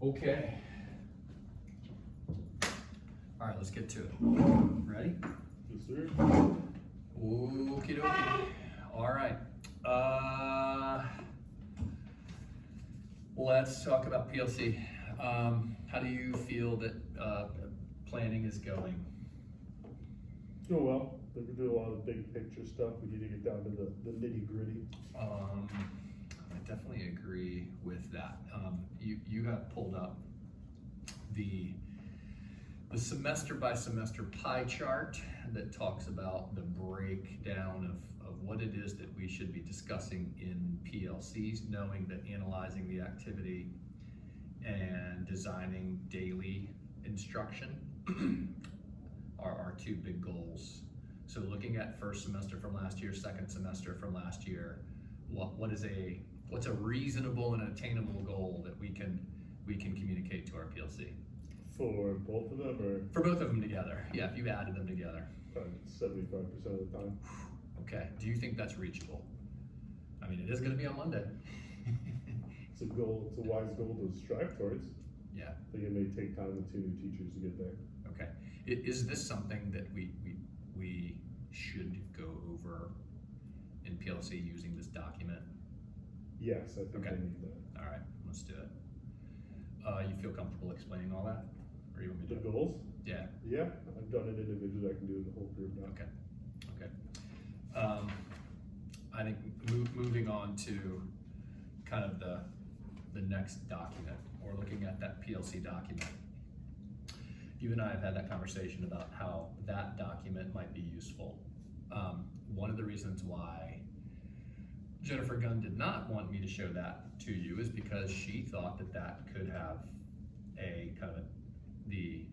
Okay. All right, let's get to it. Ready? Yes, sir. Okie dokie. All right. Let's talk about PLC. How do you feel that planning is going? Doing well. I think we're doing a lot of big picture stuff. We need to get down to the nitty gritty. I definitely agree with that. You have pulled up the semester by semester pie chart that talks about the breakdown of what it is that we should be discussing in PLCs, knowing that analyzing the activity and designing daily instruction are our two big goals. So looking at first semester from last year, second semester from last year, what's a reasonable and attainable goal that we can communicate to our PLC? For both of them, or For both of them together, yeah, if you added them together. probably 75% of the time. Okay, do you think that's reachable? I mean, it is gonna be on Monday. It's a goal. It's a wise goal to strive towards. Yeah, I think it may take time with 2 new teachers to get there. okay. Is this something that we should go over in PLC using this document? Yes, I think Okay. I need that. All right, let's do it. You feel comfortable explaining all that? Or you want me The to? goals? Yeah, Yeah, I've done it individually. I can do it in the whole group now. okay, okay. I think moving on to kind of the next document, or looking at that PLC document. You and I have had that conversation about how that document might be useful. One of the reasons why Jennifer Gunn did not want me to show that to you is because she thought that that could have a kind of the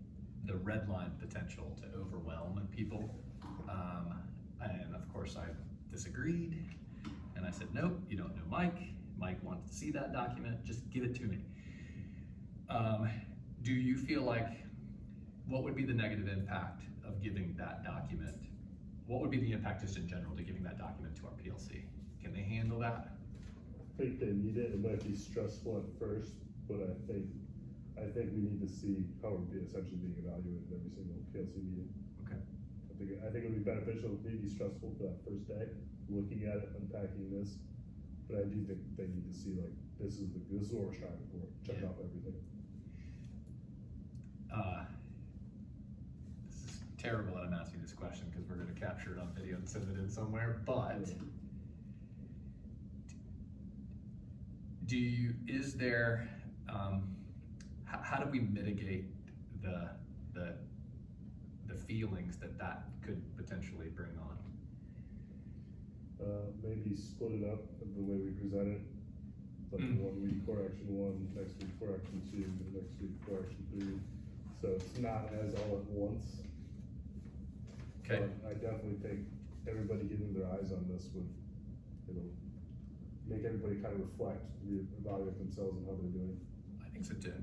red line potential to overwhelm people. And of course I disagreed, and I said, nope, you don't know Mike. Mike wants to see that document, just give it to me. Do you feel like, what would be the negative impact of giving that document? What would be the impact just in general to giving that document to our PLC? Can they handle that? I think they need it. It might be stressful at first, but I think we need to see how we're essentially being evaluated every single PLC meeting. Okay. I think it would be beneficial, maybe stressful for that first day, looking at it, unpacking this. But I do think they need to see, like, this is what we're striving for. Check Yeah. off everything. This is terrible that I'm asking this question because we're going to capture it on video and send it in somewhere, but how do we mitigate the feelings that could potentially bring on? Maybe split it up of the way we present it. Like 1 week core action 1, next week core action 2, the next week core action 3. So it's not as all at once. Okay. But I definitely think everybody getting their eyes on this it'll make everybody kind of reflect, reevaluate themselves and how they're doing. I think so too.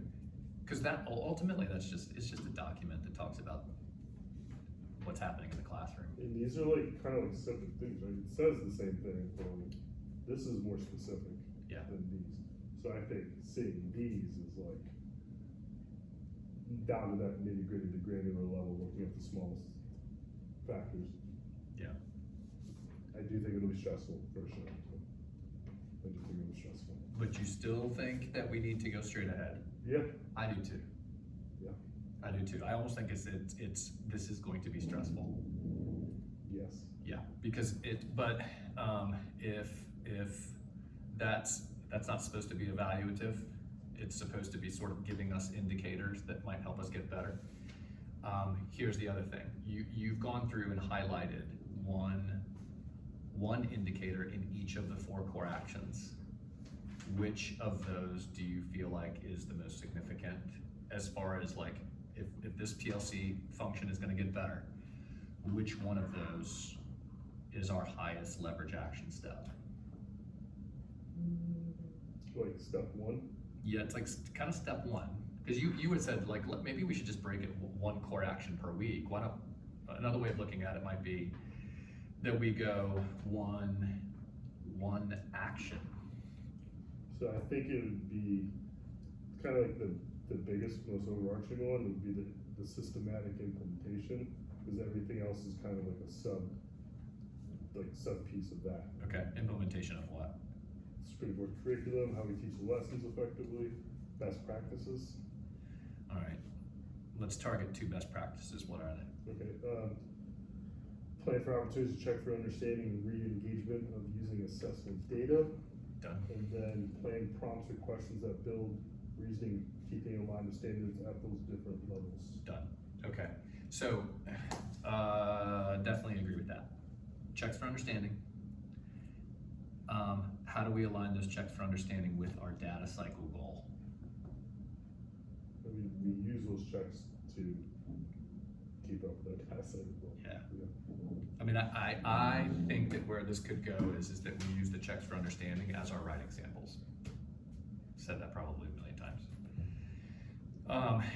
Because that ultimately it's just a document that talks about what's happening in the classroom. And these are like kind of like separate things, right? It says the same thing, but this is more specific than these. So I think seeing these is like down to that nitty gritty, the granular level, looking at the smallest factors. Yeah. I do think it'll be stressful for sure. I do think it'll be stressful. But you still think that we need to go straight ahead? Yeah. I do too. Yeah. I do too. I almost think this is going to be stressful. Yes. Yeah, because if that's not supposed to be evaluative, it's supposed to be sort of giving us indicators that might help us get better. Here's the other thing. You've gone through and highlighted one indicator in each of the 4 core actions. Which of those do you feel like is the most significant as far as like, if this PLC function is gonna get better, which one of those is our highest leverage action step? Like step 1? Yeah, it's like kind of step 1. Because you had said like, maybe we should just break it 1 core action per week. Why don't, another way of looking at it might be that we go one action. So I think it would be kind of like the the biggest, most overarching one would be the systematic implementation, because everything else is kind of like a sub piece of that. Okay, implementation of what? Springboard curriculum, how we teach the lessons effectively, best practices. All right, let's target 2 best practices. What are they? Okay, plan for opportunities to check for understanding and re-engagement of using assessment data. Done. And then plan prompts or questions that build reasoning, keeping in line with standards at those different levels. Done. Okay, so definitely agree with that. Checks for understanding. How do we align those checks for understanding with our data cycle goal? And we use those checks to keep up with our data set as well. Yeah. I mean, I think that where this could go is that we use the checks for understanding as our writing samples. Said that probably a million times.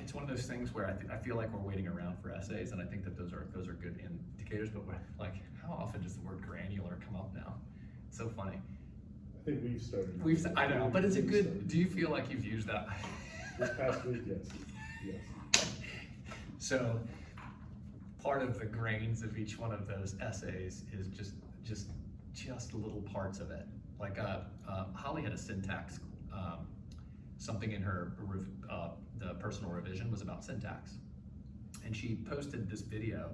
It's one of those things where I feel like we're waiting around for essays, and I think that those are good indicators. But like, how often does the word granular come up now? It's so funny. I think we've started. I know, but is it good? Do you feel like you've used that? This past week, yes. So part of the grains of each one of those essays is just little parts of it. Like Holly had a syntax, something in her the personal revision was about syntax, and she posted this video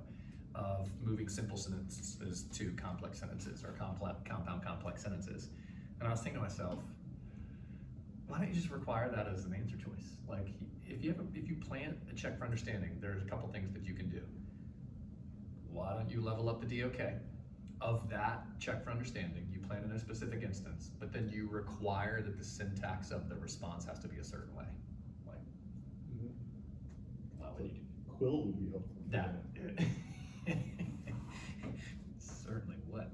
of moving simple sentences to complex sentences or compound complex sentences. And I was thinking to myself, why don't you just require that as an answer choice? Like, if you plan a check for understanding, there's a couple things that you can do. Why don't you level up the DOK of that check for understanding? You plan in a specific instance, but then you require that the syntax of the response has to be a certain way. Like, why would you do Quill would be helpful. that? Certainly would.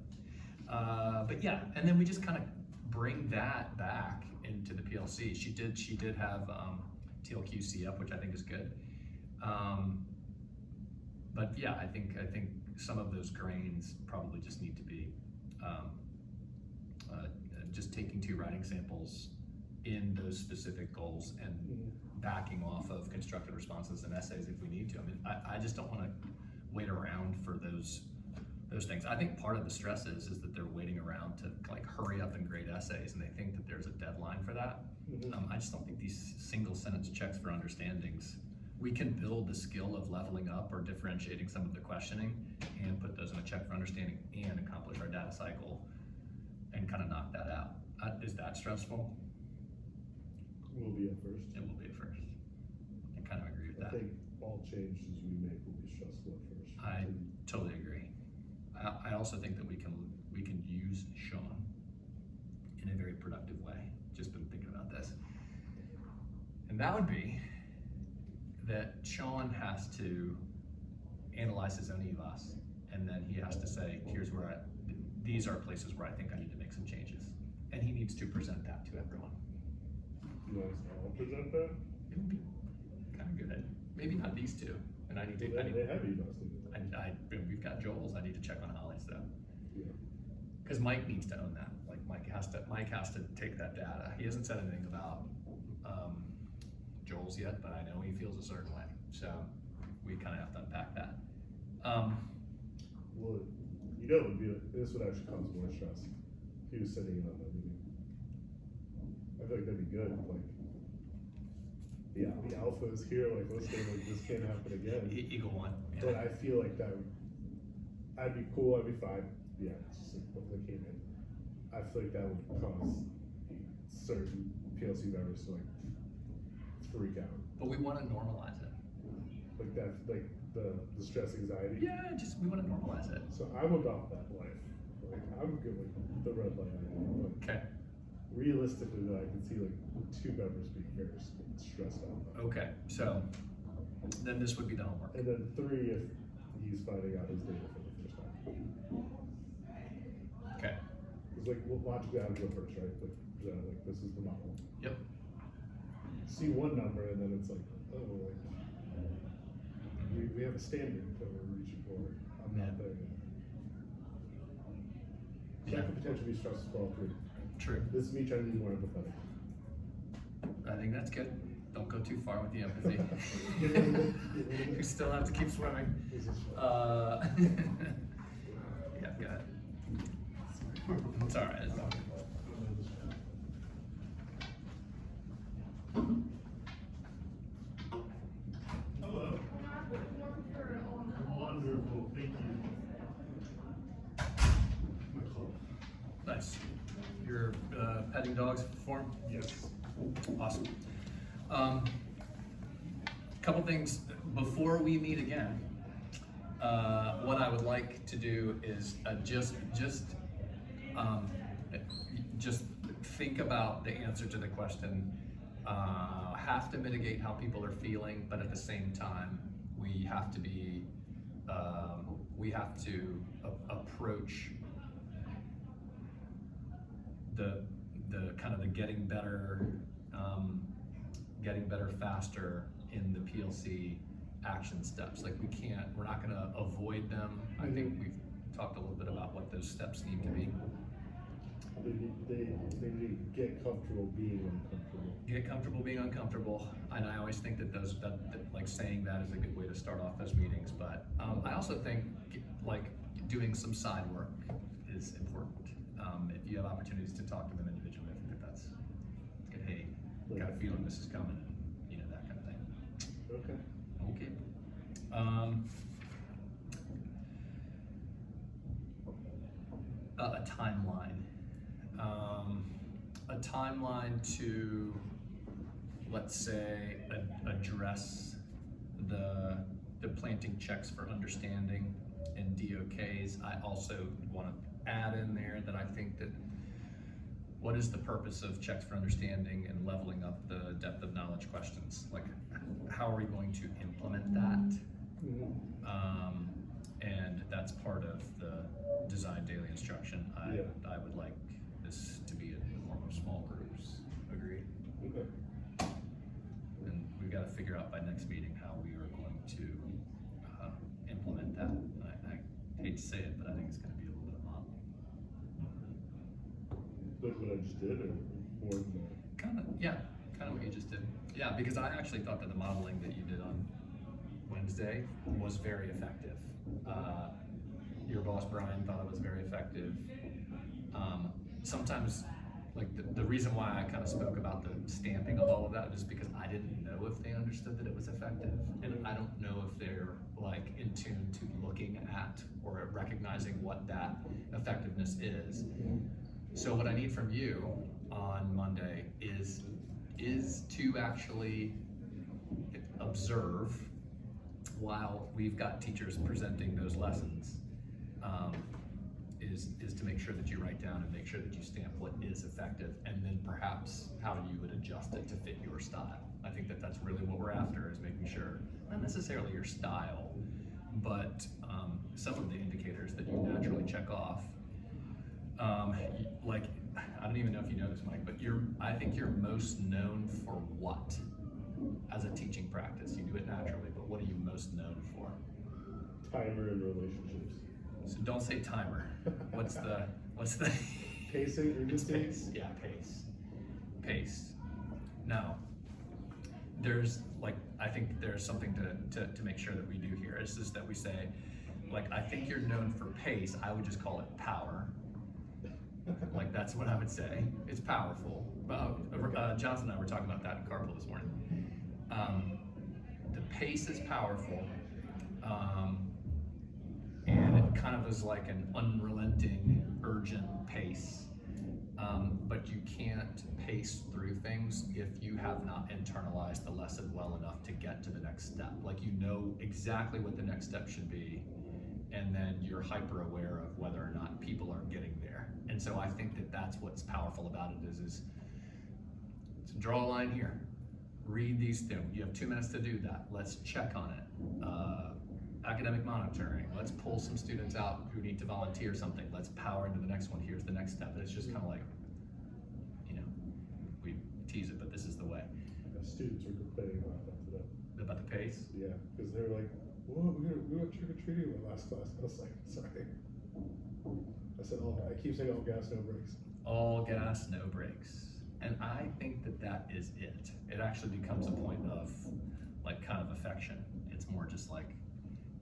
But yeah, and then we just kind of bring that back into the PLC. She did have TLQC up, which I think is good. But yeah, I think some of those grains probably just need to be just taking 2 writing samples in those specific goals and backing off of constructed responses and essays if we need to. I mean, I just don't want to wait around for those things. I think part of the stress is that they're waiting around to like hurry up and grade essays, and they think that there's a deadline for that. I just don't think these single sentence checks for understandings, we can build the skill of leveling up or differentiating some of the questioning and put those in a check for understanding and accomplish our data cycle and kind of knock that out. Is that stressful? Will be at first. It will be at first. I kind of agree with I that. think all changes we make will be stressful at first. I totally agree. I also think that we can use Sean in a very productive way. Just been thinking about this. And that would be that Sean has to analyze his own ELAS, and then he has to say, here's where these are places where I think I need to make some changes. And he needs to present that to everyone. You want us to all present that? It would be kind of good. Maybe not these 2. And I need to, They have ELAS. we've got Joel's, I need to check on Holly's though. Yeah. Because Mike needs to own that. Like Mike has to take that data. He hasn't said anything about Joel's yet, but I know he feels a certain way. So we kind of have to unpack that. Well, it would be this would actually cause more stress if he was sitting in on that meeting. I feel like that'd be good. Like, yeah, the alpha is here. Like, let's say like this can't happen again. Eagle one. Yeah. But I feel like I'd be cool. I'd be fine. Yeah, it's just like what they came in. I feel like that would cause certain PLC members to like freak out. But we want to normalize it. Like that, like the stress, anxiety. Yeah, we want to normalize it. So I'm about that life. Like I'm good with the red light. But Okay. realistically, though, I can see like 2 members being very stressed out. Okay. So then this would be the homework. And then 3 if he's finding out his data for the first time. Okay. It's like logically I would go first, right? Like this is the model. Yep. See one number and then it's like, oh, like we have a standard that we're reaching for. I'm not there yet. That could potentially be stressful for all 3. True. This is me trying to be more empathetic. I think that's good. Don't go too far with the empathy. You still have to keep swimming. Yeah, go ahead. It's all right. It's all right. Hello. Wonderful, thank you. Nice. You're petting dogs for him? Yes. Awesome. Couple things before we meet again. What I would like to do is just think about the answer to the question. Have to mitigate how people are feeling, but at the same time, we have to be approach the kind of the getting better faster in the PLC action steps. Like we're not gonna avoid them. I think we've talked a little bit about what those steps need to be. They need to get comfortable being uncomfortable. Get comfortable being uncomfortable, and I always think that like saying that is a good way to start off those meetings. But I also think like doing some side work is important. If you have opportunities to talk to them individually, I think that's good. Hey, got a feeling this is coming, you know, that kind of thing. Okay. Okay. A timeline. A timeline to, let's say, address the planting checks for understanding and DOKs. I also want to add in there that I think that what is the purpose of checks for understanding and leveling up the depth of knowledge questions? Like, how are we going to implement that? And that's part of the design daily instruction. I would like this to be in the form of small groups. Agree? Okay. And we've got to figure out by next meeting how we are going to implement that. I hate to say it, but I think it's going to be a little bit of model. Like what I just did, or more than that? Kind of what you just did. Yeah, because I actually thought that the modeling that you did on Wednesday was very effective. Your boss Brian thought it was very effective. Sometimes, like the reason why I kind of spoke about the stamping of all of that is because I didn't know if they understood that it was effective, and I don't know if they're like in tune to looking at or recognizing what that effectiveness is. So what I need from you on Monday is to actually observe while we've got teachers presenting those lessons, is to make sure that you write down and make sure that you stamp what is effective, and then perhaps how you would adjust it to fit your style. I think that that's really what we're after, is making sure, not necessarily your style, but some of the indicators that you naturally check off. Like, I don't even know if you know this, Mike, but I think you're most known for what? As a teaching practice, you do it naturally, but what are you most known for? Timer and relationships. So don't say timer. What's the Pacing, urgency? Pace. Yeah, pace. Now, there's I think there's something to make sure that we do here. It's just that we say, like, I think you're known for pace. I would just call it power. Like, that's what I would say. It's powerful. Jonathan and I were talking about that in carpool this morning. The pace is powerful, and it kind of is like an unrelenting, urgent pace. But you can't pace through things if you have not internalized the lesson well enough to get to the next step. Like, you know exactly what the next step should be, and then you're hyper aware of whether or not people are getting there. And so I think that that's what's powerful about it is to draw a line here. Read these things. You have 2 minutes to do that. Let's check on it. Academic monitoring. Let's pull some students out who need to volunteer something. Let's power into the next one. Here's the next step. And it's just kind of like, you know, we tease it, but this is the way. Students were complaining about that today. About the pace? Yeah, because they were like, "Whoa, we went trick-or-treating in the last class." I was like, "Sorry." I said, I keep saying all gas, no brakes. All gas, no brakes. And I think that that is it. it actually becomes a point of like kind of affection. It's more just like,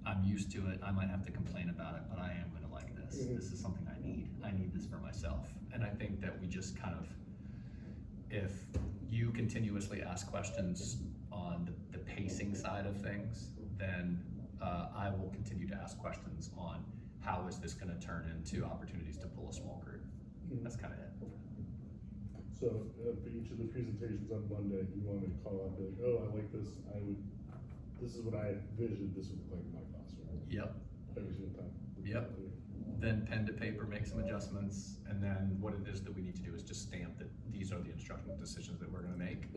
I'm used to it, I might have to complain about it, but I am gonna like this. Mhm. This is something I need this for myself. And I think that we just kind of, if you continuously ask questions on the pacing side of things, then I will continue to ask questions on how is this gonna turn into opportunities to pull a small group. That's kind of it. So, for each of the presentations on Monday, you want me to call out, like, oh, I like this, this is what I envisioned this would look like in my classroom, Yep, every single time. Yep. Then pen to paper, make some adjustments, and then what it is that we need to do is just stamp that these are the instructional decisions that we're gonna make.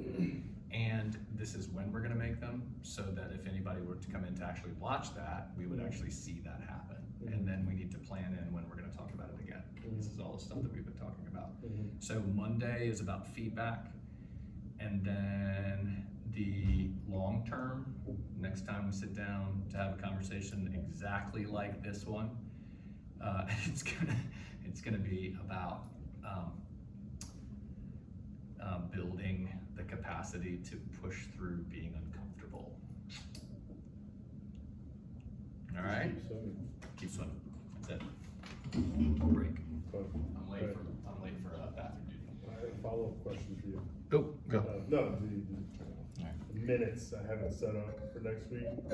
And this is when we're gonna make them, so that if anybody were to come in to actually watch that, we would actually see that happen. And then we need to plan in when we're gonna talk about it again. This is all the stuff that we've been talking about. So Monday is about feedback, and then the long term, next time we sit down to have a conversation exactly like this one, it's gonna be about building the capacity to push through being uncomfortable. All right, keep swimming. That's it. Break. I'm late for bathroom duty. I have a follow-up question for you. Go. No, the minutes I haven't set up for next week.